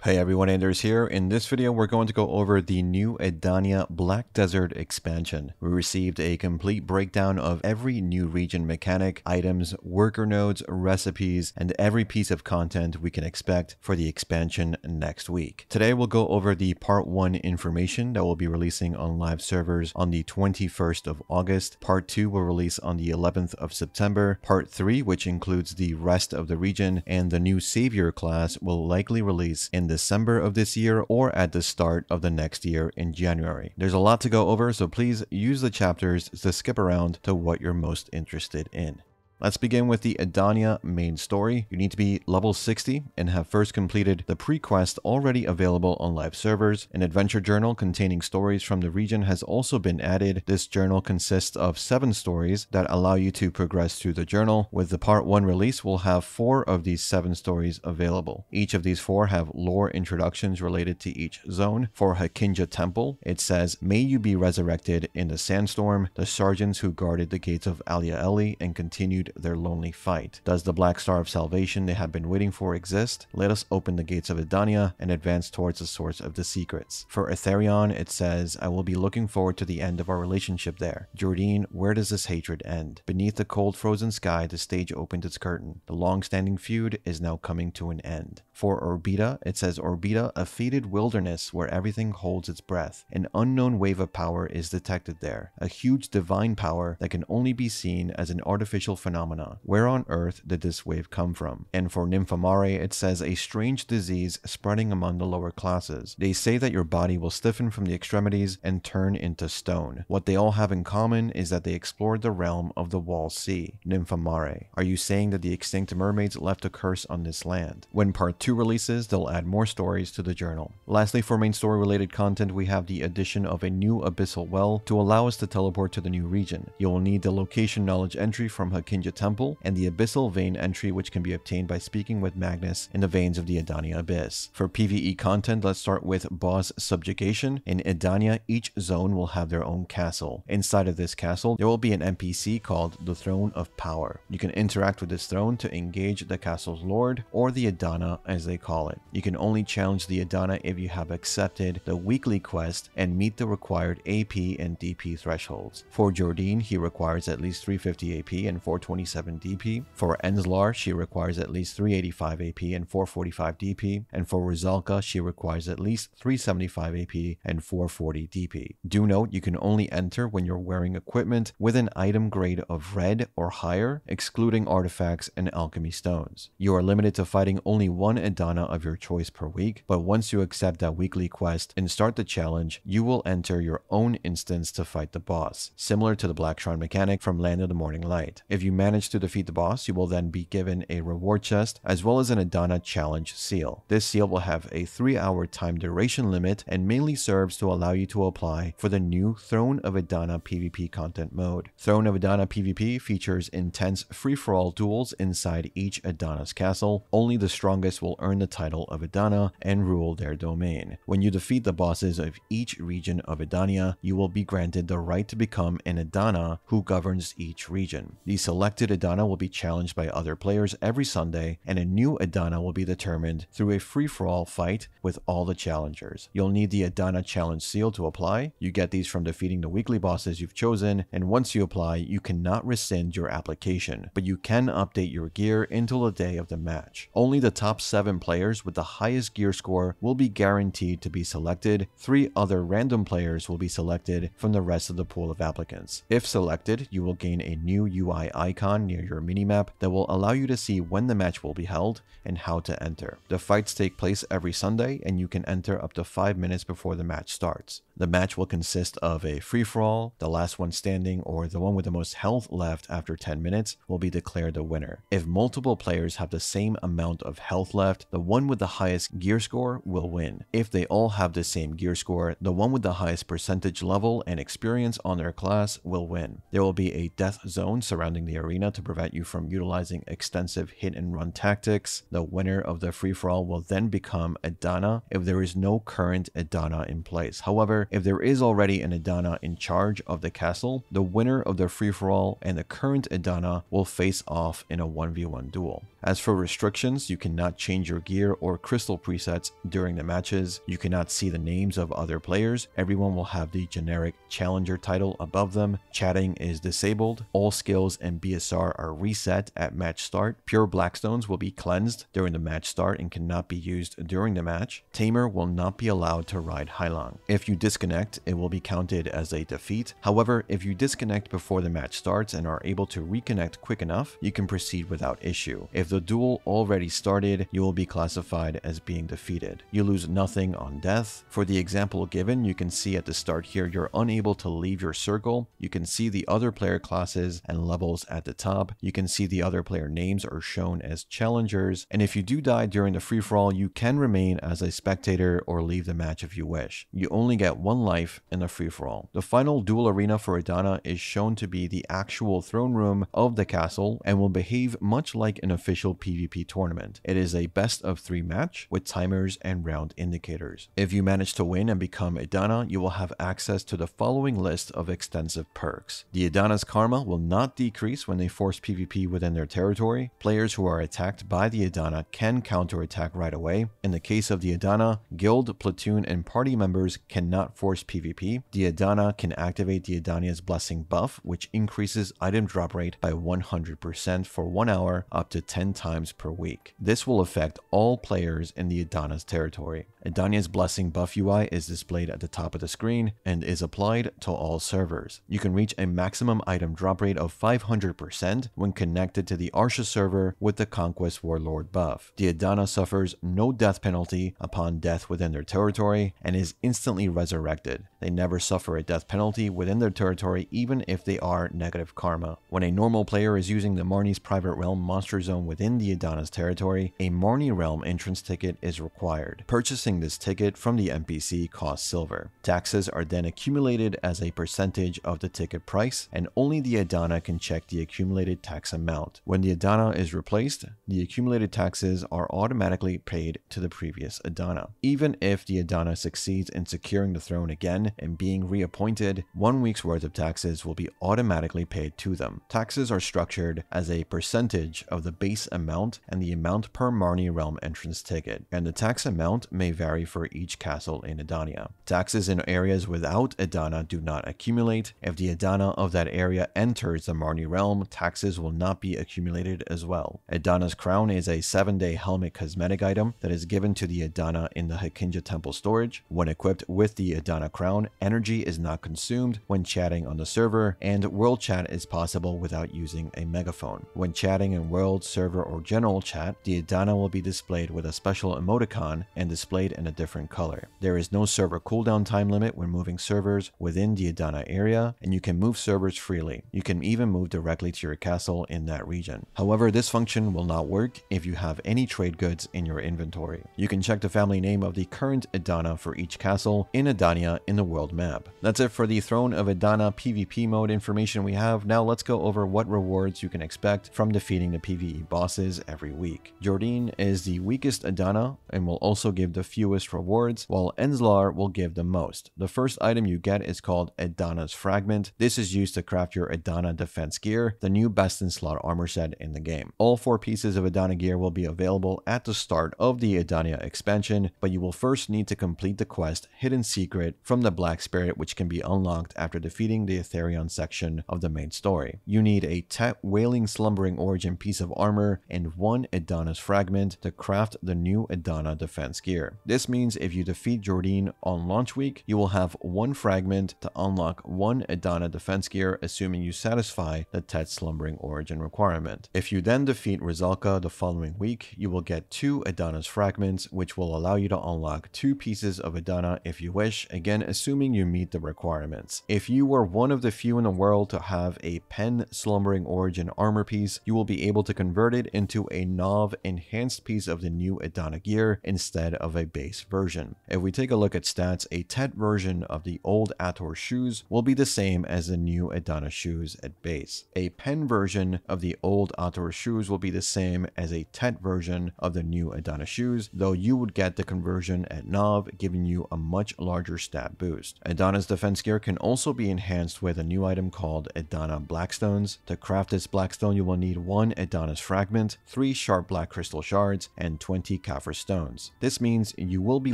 Hey everyone, Anders here. In this video, we're going to go over the new Edania Black Desert expansion. We received a complete breakdown of every new region mechanic, items, worker nodes, recipes, and every piece of content we can expect for the expansion next week. Today, we'll go over the Part 1 information that will be releasing on live servers on the 21st of August. Part 2 will release on the 11th of September. Part 3, which includes the rest of the region and the new Savior class, will likely release in December of this year or at the start of the next year in January. There's a lot to go over, so please use the chapters to skip around to what you're most interested in. Let's begin with the Edania main story. You need to be level 60 and have first completed the pre-quest already available on live servers. An adventure journal containing stories from the region has also been added. This journal consists of 7 stories that allow you to progress through the journal. With the Part 1 release, we'll have 4 of these 7 stories available. Each of these 4 have lore introductions related to each zone. For Hakinja Temple, it says, "May you be resurrected in the sandstorm, the sergeants who guarded the gates of Alia Eli and continued their lonely fight. Does the Black Star of Salvation they have been waiting for exist? Let us open the gates of Edania and advance towards the source of the secrets." For Etherion, it says, "I will be looking forward to the end of our relationship there. Jordine, where does this hatred end? Beneath the cold frozen sky, the stage opened its curtain. The long-standing feud is now coming to an end." For Orbita, it says, "Orbita, a faded wilderness where everything holds its breath. An unknown wave of power is detected there. A huge divine power that can only be seen as an artificial phenomenon. Where on earth did this wave come from?" And for Nymphomare, it says, "A strange disease spreading among the lower classes. They say that your body will stiffen from the extremities and turn into stone. What they all have in common is that they explored the realm of the Wall Sea." Nymphomare, are you saying that the extinct mermaids left a curse on this land? When Part 2 releases, they'll add more stories to the journal. Lastly, for main story related content, we have the addition of a new abyssal well to allow us to teleport to the new region. You will need the location knowledge entry from Hakinja Temple and the abyssal vein entry, which can be obtained by speaking with Magnus in the veins of the Edania abyss. For PvE content, let's start with boss subjugation. In Edania, each zone will have their own castle. Inside of this castle, there will be an NPC called the Throne of Power. You can interact with this throne to engage the castle's lord, or the Edana as they call it. You can only challenge the Edana if you have accepted the weekly quest and meet the required AP and DP thresholds. For Jordine, he requires at least 350 AP and 427 DP. For Enslar, she requires at least 385 AP and 445 DP. And for Rusalka, she requires at least 375 AP and 440 DP. Do note, you can only enter when you're wearing equipment with an item grade of red or higher, excluding artifacts and alchemy stones. You are limited to fighting only one Edana of your choice per week, but once you accept that weekly quest and start the challenge, you will enter your own instance to fight the boss, similar to the Black Shrine mechanic from Land of the Morning Light. If you manage to defeat the boss, you will then be given a reward chest as well as an Edana challenge seal. This seal will have a 3-hour time duration limit and mainly serves to allow you to apply for the new Throne of Edana PvP content mode. Throne of Edana PvP features intense free-for-all duels inside each Edana's castle. Only the strongest will earn the title of Edana and rule their domain. When you defeat the bosses of each region of Edania, you will be granted the right to become an Edana who governs each region. The selected Edana will be challenged by other players every Sunday, and a new Edana will be determined through a free-for-all fight with all the challengers. You'll need the Edana challenge seal to apply. You get these from defeating the weekly bosses you've chosen, and once you apply, you cannot rescind your application, but you can update your gear until the day of the match. Only the top 7 players with the highest gear score will be guaranteed to be selected. 3 other random players will be selected from the rest of the pool of applicants. If selected, you will gain a new UI icon near your minimap that will allow you to see when the match will be held and how to enter. The fights take place every Sunday, and you can enter up to 5 minutes before the match starts. The match will consist of a free-for-all. The last one standing, or the one with the most health left after 10 minutes, will be declared the winner. If multiple players have the same amount of health left, the one with the highest gear score will win. If they all have the same gear score, the one with the highest percentage level and experience on their class will win. There will be a death zone surrounding the arena to prevent you from utilizing extensive hit-and-run tactics. The winner of the free-for-all will then become Edana if there is no current Edana in place. However, if there is already an Edana in charge of the castle, the winner of the free-for-all and the current Edana will face off in a 1v1 duel. As for restrictions, you cannot change your gear or crystal presets during the matches. You cannot see the names of other players. Everyone will have the generic challenger title above them. Chatting is disabled. All skills and BSR are reset at match start. Pure Blackstones will be cleansed during the match start and cannot be used during the match. Tamer will not be allowed to ride Hylong. If you disconnect, it will be counted as a defeat. However, if you disconnect before the match starts and are able to reconnect quick enough, you can proceed without issue. If the duel already started, you will be classified as being defeated. You lose nothing on death. For the example given, you can see at the start here, you're unable to leave your circle. You can see the other player classes and levels at the top. You can see the other player names are shown as challengers. And if you do die during the free-for-all, you can remain as a spectator or leave the match if you wish. You only get one life in the free-for-all. The final duel arena for Edana is shown to be the actual throne room of the castle and will behave much like an official PvP tournament. It is a best of 3 match with timers and round indicators. If you manage to win and become Edana, you will have access to the following list of extensive perks. The Edana's karma will not decrease when they force PvP within their territory. Players who are attacked by the Edana can counterattack right away. In the case of the Edana, guild, platoon, and party members cannot force PvP. The Edana can activate the Edania's blessing buff, which increases item drop rate by 100% for 1 hour up to 10 times per week. This will affect all players in the Edana's territory. Edania's blessing buff UI is displayed at the top of the screen and is applied to all servers. You can reach a maximum item drop rate of 500% when connected to the Arsha server with the Conquest Warlord buff. The Edana suffers no death penalty upon death within their territory and is instantly resurrected. They never suffer a death penalty within their territory even if they are negative karma. When a normal player is using the Marnie's Private Realm monster zone within the Edana's territory, a Marnie Realm entrance ticket is required. Purchasing this ticket from the NPC costs silver. Taxes are then accumulated as a percentage of the ticket price, and only the Edana can check the accumulated tax amount. When the Edana is replaced, the accumulated taxes are automatically paid to the previous Edana. Even if the Edana succeeds in securing the throne again and being reappointed, 1 week's worth of taxes will be automatically paid to them. Taxes are structured as a percentage of the base amount and the amount per Marnie Realm entrance ticket, and the tax amount may vary for each castle in Edania. Taxes in areas without Edana do not accumulate. If the Edana of that area enters the Marnie Realm, taxes will not be accumulated as well. Edana's crown is a 7-day helmet cosmetic item that is given to the Edana in the Hakinja Temple storage. When equipped with the Edana crown, energy is not consumed when chatting on the server, and world chat is possible without using a megaphone. When chatting in world, server, or general chat, the Edana will be displayed with a special emoticon and displayed in a different color. There is no server cooldown time limit when moving servers within the Edana area, and you can move servers freely. You can even move directly to your castle in that region. However, this function will not work if you have any trade goods in your inventory. You can check the family name of the current Edana for each castle in Edania in the world map. That's it for the Throne of Edana PvP mode information we have. Now let's go over what rewards you can expect from defeating the PvE bosses every week. Jordan is the weakest Edana and will also give the fewest rewards, while Enslar will give the most. The first item you get is called Edana's Fragment. This is used to craft your Edana defense gear, the new best in slot armor set in the game. All 4 pieces of Edana gear will be available at the start of the Edania expansion, but you will first need to complete the quest Hidden Secret from the Black Spirit, which can be unlocked after defeating the Etherion section of the main story. You need a Tet Wailing Slumbering Origin piece of armor and 1 Edana's Fragment to craft the new Edana defense gear. This means if you defeat Jordan on launch week, you will have 1 fragment to unlock 1 Edana defense gear, assuming you satisfy the Tet Slumbering Origin requirement. If you then defeat Rusalka the following week, you will get 2 Edana's fragments, which will allow you to unlock 2 pieces of Edana if you wish, again assuming you meet the requirements. If you were one of the few in the world to have a Pen Slumbering Origin armor piece, you will be able to convert it into a Nov enhanced piece of the new Edana gear instead of a base version. If we take a look at stats, a Tet version of the old Ator shoes will be the same as the new Edana shoes at base. A Pen version of the old Ator shoes will be the same as a Tet version of the new Edana shoes, though you would get the conversion at Nov, giving you a much larger stat boost. Edana's defense gear can also be enhanced with a new item called Edana Blackstones. To craft this Blackstone, you will need 1 Edana's Fragment fragment, 3 sharp black crystal shards, and 20 kaffir stones. This means you will be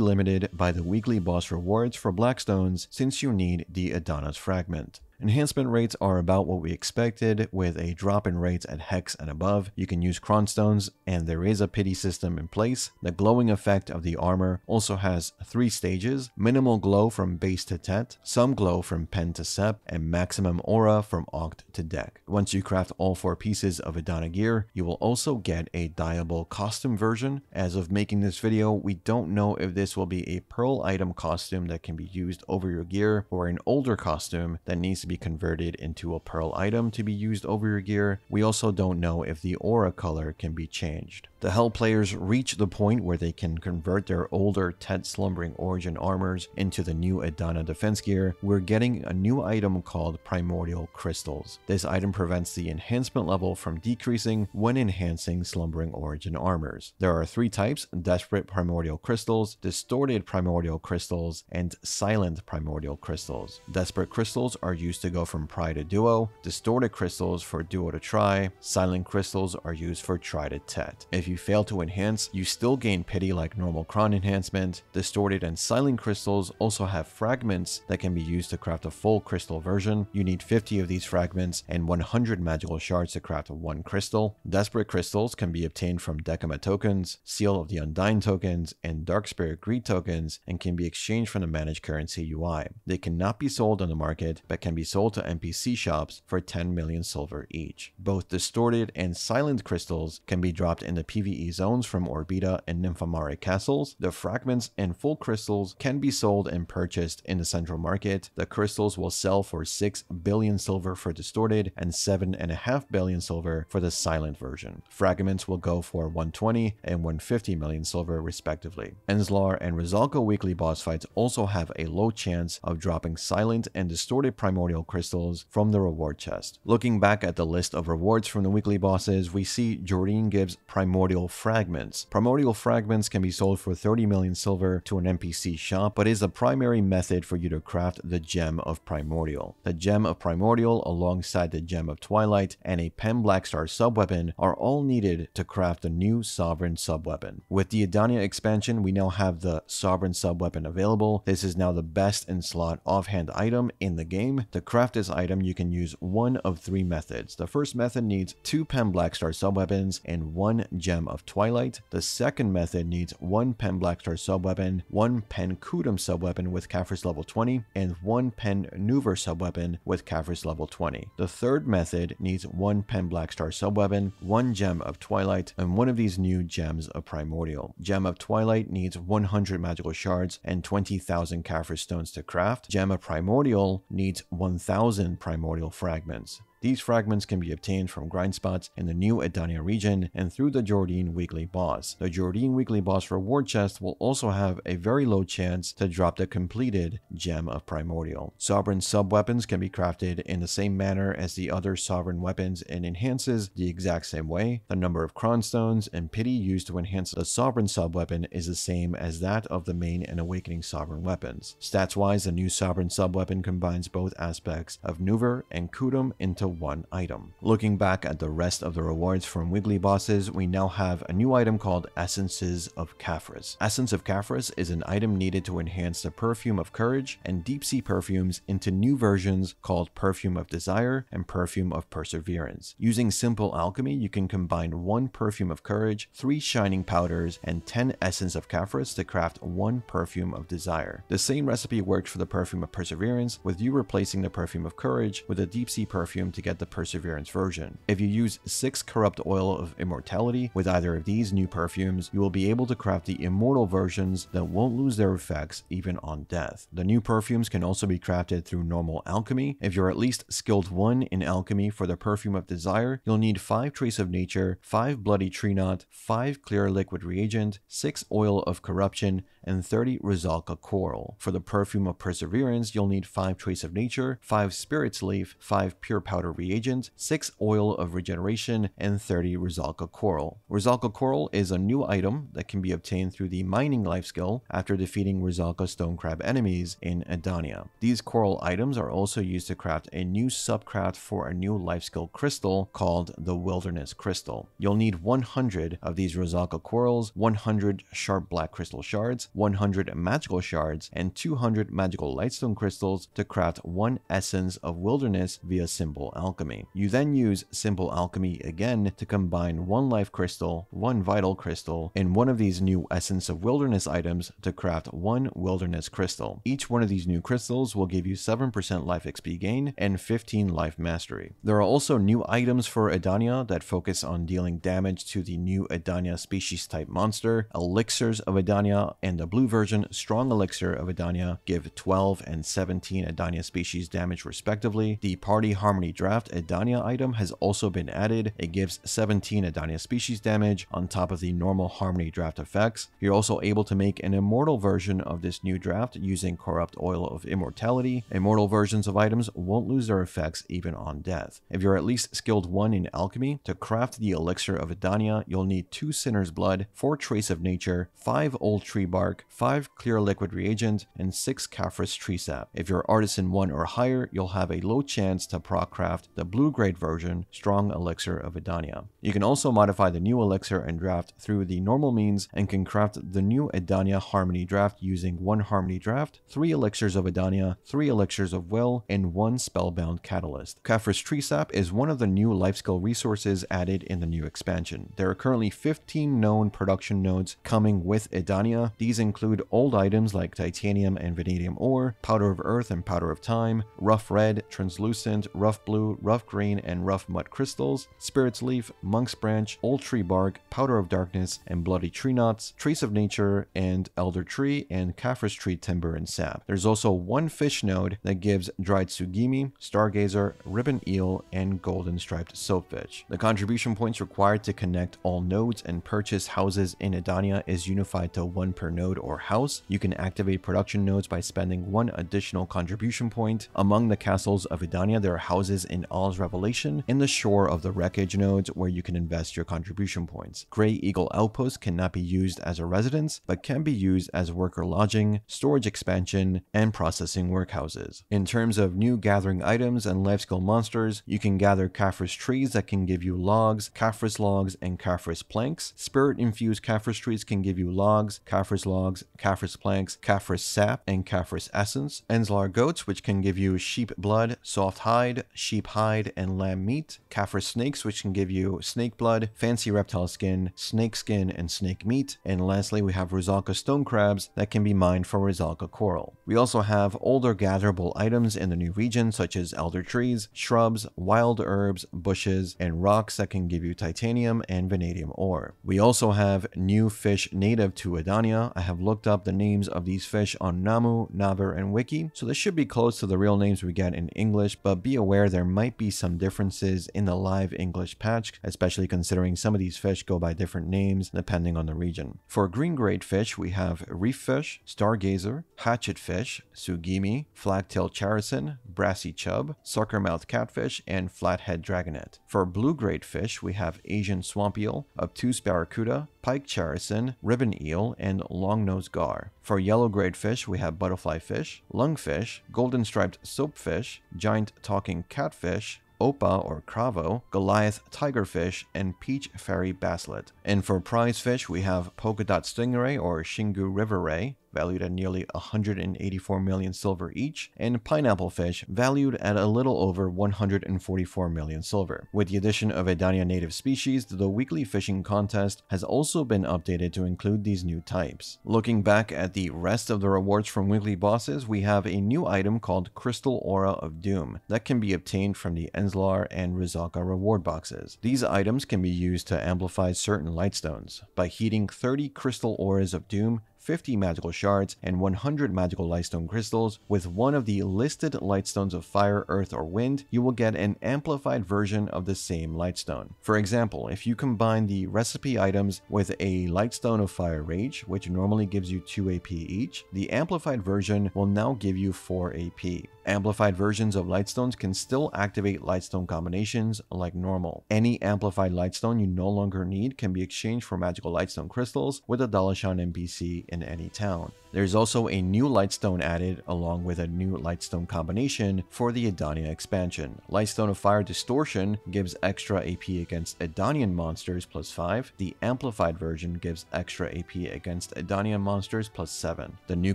limited by the weekly boss rewards for black stones since you need the Edana's fragment. Enhancement rates are about what we expected, with a drop in rates at Hex and above. You can use Cronstones, and there is a pity system in place. The glowing effect of the armor also has 3 stages: minimal glow from base to tet, some glow from pen to sep, and maximum aura from oct to deck. Once you craft all 4 pieces of Edana gear, you will also get a dyeable costume version. As of making this video, we don't know if this will be a pearl item costume that can be used over your gear, or an older costume that needs to be converted into a pearl item to be used over your gear. We also don't know if the aura color can be changed. The Hell players reach the point where they can convert their older Tet Slumbering Origin armors into the new Edana defense gear. We're getting a new item called Primordial Crystals. This item prevents the enhancement level from decreasing when enhancing Slumbering Origin armors. There are 3 types: Desperate Primordial Crystals, Distorted Primordial Crystals, and Silent Primordial Crystals. Desperate Crystals are used to go from Pri to Duo, Distorted Crystals for Duo to Tri, Silent Crystals are used for Tri to Tet. If you fail to enhance, you still gain pity like normal Cron enhancement. Distorted and Silent Crystals also have fragments that can be used to craft a full crystal version. You need 50 of these fragments and 100 magical shards to craft 1 crystal. Desperate Crystals can be obtained from Decima tokens, Seal of the Undying tokens, and Dark Spirit Greed tokens, and can be exchanged from the managed currency UI. They cannot be sold on the market, but can be sold to NPC shops for 10 million silver each. Both Distorted and Silent Crystals can be dropped in the PvE zones from Orbita and Nymphomare castles. The fragments and full crystals can be sold and purchased in the central market. The crystals will sell for 6 billion silver for Distorted and 7.5 billion silver for the Silent version. Fragments will go for 120 and 150 million silver respectively. Enslar and Rusalka weekly boss fights also have a low chance of dropping Silent and Distorted Primordial Crystals from the reward chest. Looking back at the list of rewards from the weekly bosses, we see Joreen gives Primordial Fragments. Primordial Fragments can be sold for 30 million silver to an NPC shop, but is the primary method for you to craft the Gem of Primordial. The Gem of Primordial, alongside the Gem of Twilight and a Pen Blackstar subweapon, are all needed to craft the new Sovereign subweapon. With the Edania expansion, we now have the Sovereign subweapon available. This is now the best in slot offhand item in the game. To craft this item, you can use one of 3 methods. The first method needs 2 Pen Blackstar subweapons and 1 Gem of Twilight. The second method needs 1 Pen Blackstar subweapon, 1 Pen Kudum subweapon with Kaffir's level 20, and 1 Pen Nuver subweapon with Kaffir's level 20. The third method needs 1 Pen Blackstar subweapon, 1 Gem of Twilight, and one of these new Gems of Primordial. Gem of Twilight needs 100 magical shards and 20,000 Kaffir stones to craft. Gem of Primordial needs 1,000 primordial fragments. These fragments can be obtained from grind spots in the new Edania region and through the Joreen weekly boss. The Joreen weekly boss reward chest will also have a very low chance to drop the completed Gem of Primordial. Sovereign sub-weapons can be crafted in the same manner as the other sovereign weapons and enhances the exact same way. The number of Cronstones and pity used to enhance the sovereign sub-weapon is the same as that of the main and awakening sovereign weapons. Stats-wise, the new sovereign sub-weapon combines both aspects of Nuver and Kudum into one item. Looking back at the rest of the rewards from weekly bosses, we now have a new item called Essences of Kaffir. Essence of Kaffir is an item needed to enhance the Perfume of Courage and Deep Sea perfumes into new versions called Perfume of Desire and Perfume of Perseverance. Using simple alchemy, you can combine 1 Perfume of Courage, 3 Shining Powders, and 10 Essence of Kaffir to craft 1 Perfume of Desire. The same recipe works for the Perfume of Perseverance, with you replacing the Perfume of Courage with a Deep Sea perfume to get the Perseverance version. If you use 6 Corrupt Oil of Immortality with either of these new perfumes, you will be able to craft the immortal versions that won't lose their effects even on death. The new perfumes can also be crafted through normal alchemy. If you're at least skilled 1 in alchemy for the Perfume of Desire, you'll need 5 Trace of Nature, 5 Bloody Tree Knot, 5 Clear Liquid Reagent, 6 Oil of Corruption, and 30 Rusalka coral. For the Perfume of Perseverance, you'll need 5 Trace of Nature, 5 Spirit's Leaf, 5 Pure Powder Reagent, 6 Oil of Regeneration, and 30 Rusalka coral. Rusalka coral is a new item that can be obtained through the Mining life skill after defeating Rusalka stone crab enemies in Edania. These coral items are also used to craft a new subcraft for a new life skill crystal called the Wilderness Crystal. You'll need 100 of these Rusalka corals, 100 sharp black crystal shards, 100 magical shards, and 200 magical lightstone crystals to craft 1 essence of wilderness via simple alchemy. You then use simple alchemy again to combine 1 life crystal, 1 vital crystal, and 1 of these new essence of wilderness items to craft 1 wilderness crystal. Each one of these new crystals will give you 7% life XP gain and 15 life mastery. There are also new items for Edania that focus on dealing damage to the new Edania species type monster. Elixirs of Edania and the blue version Strong Elixir of Edania give 12 and 17 Edania species damage respectively. The Party Harmony Draft Edania item has also been added. It gives 17 Edania species damage on top of the normal Harmony Draft effects. You're also able to make an immortal version of this new draft using Corrupt Oil of Immortality. Immortal versions of items won't lose their effects even on death. If you're at least skilled 1 in alchemy, to craft the Elixir of Edania, you'll need 2 Sinner's Blood, 4 Trace of Nature, 5 Old Tree Bark, 5 Clear Liquid Reagent, and 6 Caphras Tree Sap. If you're Artisan 1 or higher, you'll have a low chance to proc craft the blue grade version, Strong Elixir of Edania. You can also modify the new Elixir and draft through the normal means and can craft the new Edania Harmony Draft using 1 Harmony Draft, 3 Elixirs of Edania, 3 Elixirs of Will, and 1 Spellbound Catalyst. Caphras Tree Sap is one of the new life skill resources added in the new expansion. There are currently 15 known production nodes coming with Edania. These include old items like titanium and vanadium ore, powder of earth and powder of time, rough red, translucent, rough blue, rough green, and rough mud crystals, spirit's leaf, monk's branch, old tree bark, powder of darkness, and bloody tree knots, trace of nature, and elder tree, and Caphras tree timber and sap. There's also 1 fish node that gives dried sugimi, stargazer, ribbon eel, and golden striped soapfish. The contribution points required to connect all nodes and purchase houses in Edania is unified to 1 per node or house. You can activate production nodes by spending 1 additional contribution point. Among the castles of Edania, there are houses in All's Revelation in the shore of the wreckage nodes where you can invest your contribution points. Grey Eagle Outpost cannot be used as a residence, but can be used as worker lodging, storage expansion, and processing workhouses. In terms of new gathering items and life skill monsters, you can gather Caphras trees that can give you logs, Caphras and Caphras planks. Spirit infused Caphras trees can give you logs, Caphras planks, Caphras sap, and Caphras essence. Enslar goats, which can give you sheep blood, soft hide, sheep hide, and lamb meat. Caphras snakes, which can give you snake blood, fancy reptile skin, and snake meat. And lastly, we have Rusalka stone crabs that can be mined for Rusalka coral. We also have older gatherable items in the new region, such as elder trees, shrubs, wild herbs, bushes, and rocks that can give you titanium and vanadium ore. We also have new fish native to Edania. I have looked up the names of these fish on Namu, Naver, and Wiki, so this should be close to the real names we get in English, but be aware there might be some differences in the live English patch, especially considering some of these fish go by different names depending on the region. For green grade fish, we have reef fish, stargazer, hatchet fish, sugimi, flagtail characin, brassy chub, sucker-mouthed catfish, and flathead dragonet. For blue grade fish, we have Asian swamp eel, obtuse barracuda, pike characin, ribbon eel, and long-nosed gar. For yellow grade fish, we have butterfly fish, lungfish, golden striped soapfish, giant talking catfish, Opa or Cravo, Goliath tigerfish, and peach fairy basslet. And for prize fish, we have polka dot stingray or Xingu river ray, valued at nearly 184 million silver each, and pineapple fish, valued at a little over 144 million silver. With the addition of Edania native species, the weekly fishing contest has also been updated to include these new types. Looking back at the rest of the rewards from weekly bosses, we have a new item called Crystal Aura of Doom that can be obtained from the Enslar and Rusalka reward boxes. These items can be used to amplify certain lightstones. By heating 30 Crystal Auras of Doom, 50 magical shards, and 100 magical lightstone crystals with one of the listed lightstones of fire, earth, or wind, you will get an amplified version of the same lightstone. For example, if you combine the recipe items with a lightstone of fire rage, which normally gives you 2 AP each, the amplified version will now give you 4 AP. Amplified versions of lightstones can still activate lightstone combinations like normal. Any amplified lightstone you no longer need can be exchanged for magical lightstone crystals with a Dalashan NPC in any town. There's also a new lightstone added along with a new lightstone combination for the Edania expansion. Lightstone of Fire Distortion gives extra AP against Edanian monsters plus 5. The amplified version gives extra AP against Edanian monsters plus 7. The new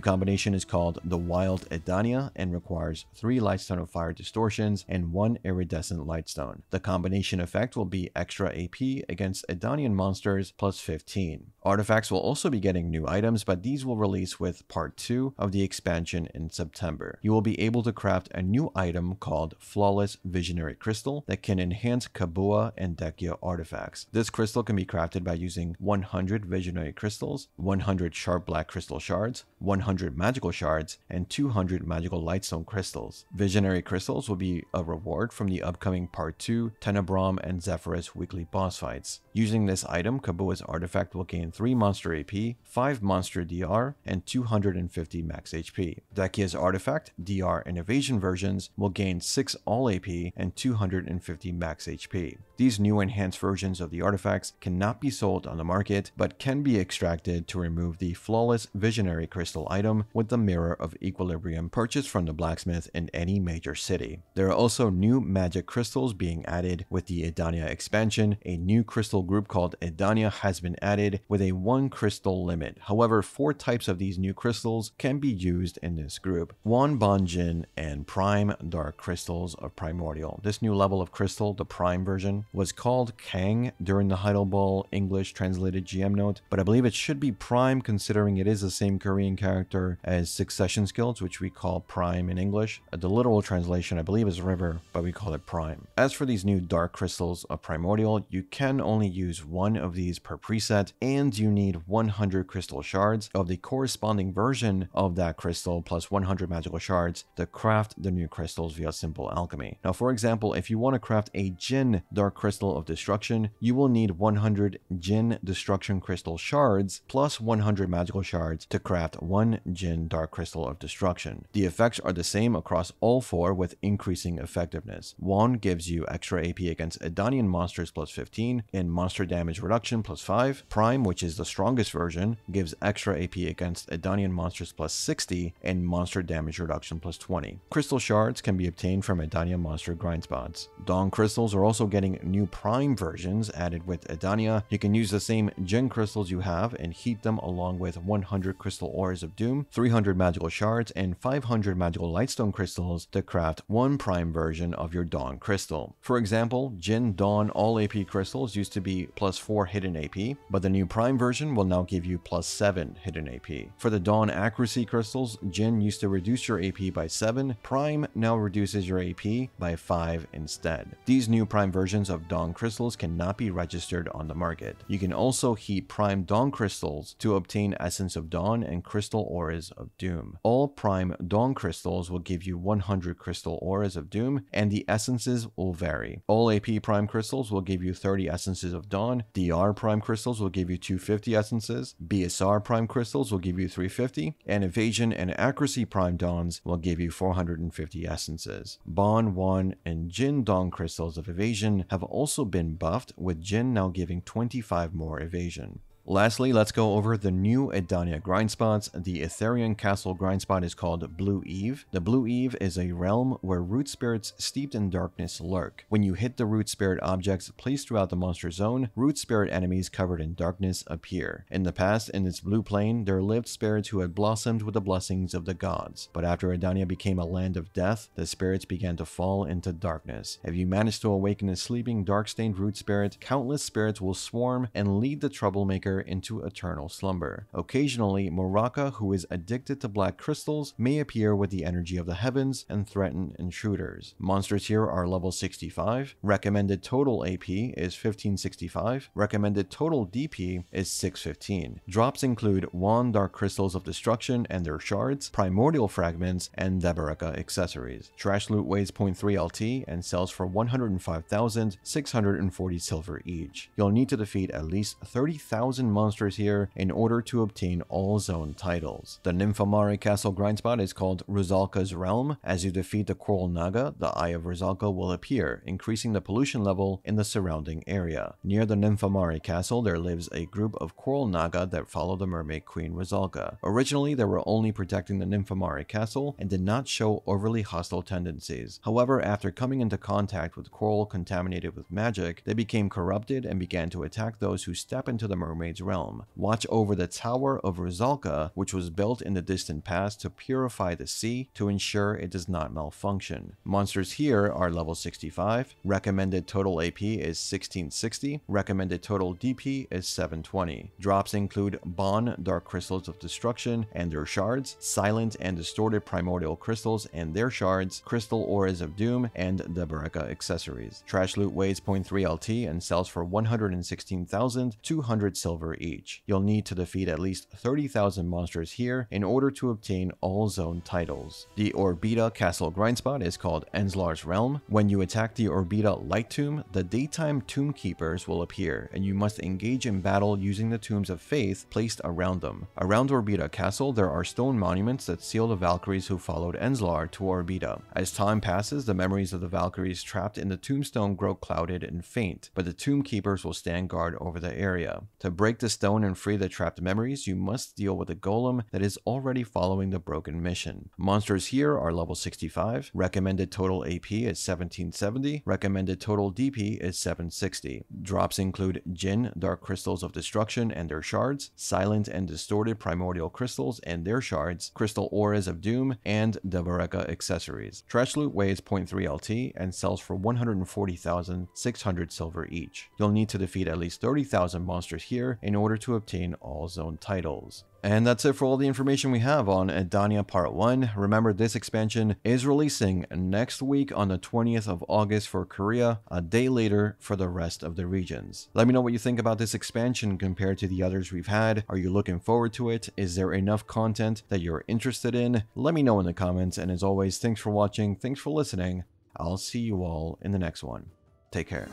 combination is called the Wild Edania and requires 3 Lightstone of Fire Distortions and 1 Iridescent Lightstone. The combination effect will be extra AP against Edanian monsters plus 15. Artifacts will also be getting new items, but these will release with part 2 of the expansion in September. You will be able to craft a new item called Flawless Visionary Crystal that can enhance Kabua and Dekia artifacts. This crystal can be crafted by using 100 Visionary Crystals, 100 Sharp Black Crystal Shards, 100 Magical Shards, and 200 Magical Lightstone Crystals. Visionary Crystals will be a reward from the upcoming part 2 Tenebrum and Zephyrus weekly boss fights. Using this item, Kabua's artifact will gain 3 monster AP, 5 monster DR, and 250 max HP. Dekia's artifact, DR, and evasion versions will gain 6 all AP and 250 max HP. These new enhanced versions of the artifacts cannot be sold on the market, but can be extracted to remove the Flawless Visionary Crystal item with the Mirror of Equilibrium purchased from the blacksmith in any major city. There are also new magic crystals being added with the Edania expansion. A new crystal group called Edania has been added with a 1 crystal limit. However, 4 types of these new crystals can be used in this group: Wan Banjin and Prime Dark Crystals of Primordial. This new level of crystal, the Prime version, was called Kang during the Heidelball English translated GM note, but I believe it should be Prime considering it is the same Korean character as Succession Skills, which we call Prime in English. The literal translation I believe is River, but we call it Prime. As for these new Dark Crystals of Primordial, you can only use 1 of these per preset, and you need 100 crystal shards of the corresponding version of that crystal plus 100 magical shards to craft the new crystals via simple alchemy. Now, for example, if you want to craft a Jin Dark Crystal of Destruction, you will need 100 Jin Destruction Crystal shards plus 100 magical shards to craft 1 Jin Dark Crystal of Destruction. The effects are the same across all 4 with increasing effectiveness. Wan gives you extra AP against Edanian monsters plus 15 and monster damage reduction plus 5. Prime, which is the strongest version, gives extra AP against Edanian monsters plus 60 and monster damage reduction plus 20. Crystal shards can be obtained from Edania monster grind spots. Dawn crystals are also getting new Prime versions added with Edania. You can use the same Jin crystals you have and heat them along with 100 crystal ores of doom, 300 magical shards, and 500 magical lightstone crystals to craft 1 Prime version of your Dawn crystal. For example, Jin Dawn all AP crystals used to be plus 4 hidden AP, but the new Prime version will now give you plus 7 hidden AP. For the Dawn accuracy crystals, Jin used to reduce your AP by 7, Prime now reduces your AP by 5 instead. These new Prime versions of Dawn crystals cannot be registered on the market. You can also heat Prime Dawn crystals to obtain Essence of Dawn and Crystal Auras of Doom. All Prime Dawn crystals will give you 100 Crystal Auras of Doom, and the essences will vary. All AP Prime crystals will give you 30 Essences of Dawn, DR Prime crystals will give you 250 essences, BSR Prime crystals will give you 350, and Evasion and Accuracy Prime Dawns will give you 450 essences. Bon, Wan, and Jin Dawn crystals of Evasion have also been buffed, with Jin now giving 25 more evasion. Lastly, let's go over the new Edania grind spots. The Etherian Castle grind spot is called Blue Eve. The Blue Eve is a realm where root spirits steeped in darkness lurk. When you hit the root spirit objects placed throughout the monster zone, root spirit enemies covered in darkness appear. In the past, in this blue plane, there lived spirits who had blossomed with the blessings of the gods. But after Edania became a land of death, the spirits began to fall into darkness. If you manage to awaken a sleeping dark-stained root spirit, countless spirits will swarm and lead the troublemaker enter into eternal slumber. Occasionally, Moraka, who is addicted to black crystals, may appear with the energy of the heavens and threaten intruders. Monsters here are level 65. Recommended total AP is 1565. Recommended total DP is 615. Drops include Wand Dark Crystals of Destruction and their shards, Primordial Fragments, and Debaraka accessories. Trash loot weighs 0.3 LT and sells for 105,640 silver each. You'll need to defeat at least 30,000 monsters here in order to obtain all zone titles. The Nymphomari Castle grind spot is called Rusalka's Realm. As you defeat the Coral Naga, the Eye of Rusalka will appear, increasing the pollution level in the surrounding area. Near the Nymphomari Castle, there lives a group of Coral Naga that follow the Mermaid Queen Rusalka. Originally, they were only protecting the Nymphomari Castle and did not show overly hostile tendencies. However, after coming into contact with coral contaminated with magic, they became corrupted and began to attack those who step into the mermaid's realm. Watch over the Tower of Rusalka, which was built in the distant past to purify the sea to ensure it does not malfunction. Monsters here are level 65. Recommended total AP is 1660. Recommended total DP is 720. Drops include Bon Dark Crystals of Destruction and their shards, Silent and Distorted Primordial Crystals and their shards, Crystal Auras of Doom, and Debaraka accessories. Trash loot weighs 0.3 LT and sells for 116,200 silver each. You'll need to defeat at least 30,000 monsters here in order to obtain all zone titles. The Orbita Castle grind spot is called Enslar's Realm. When you attack the Orbita Light Tomb, the daytime tomb keepers will appear, and you must engage in battle using the tombs of faith placed around them. Around Orbita Castle, there are stone monuments that seal the Valkyries who followed Enslar to Orbita. As time passes, the memories of the Valkyries trapped in the tombstone grow clouded and faint, but the tomb keepers will stand guard over the area. To break the stone and free the trapped memories, you must deal with a golem that is already following the broken mission. Monsters here are level 65. Recommended total AP is 1770. Recommended total DP is 760. Drops include Jinn Dark Crystals of Destruction and their shards, Silent and Distorted Primordial Crystals and their shards, Crystal Auras of Doom, and Debaraka accessories. Trash loot weighs 0.3 LT and sells for 140,600 silver each. You'll need to defeat at least 30,000 monsters here in order to obtain all zone titles. And that's it for all the information we have on Edania Part 1. Remember, this expansion is releasing next week on the 20th of August for Korea, a day later for the rest of the regions. Let me know what you think about this expansion compared to the others we've had. Are you looking forward to it? Is there enough content that you're interested in? Let me know in the comments, and as always, thanks for watching, thanks for listening. I'll see you all in the next one. Take care.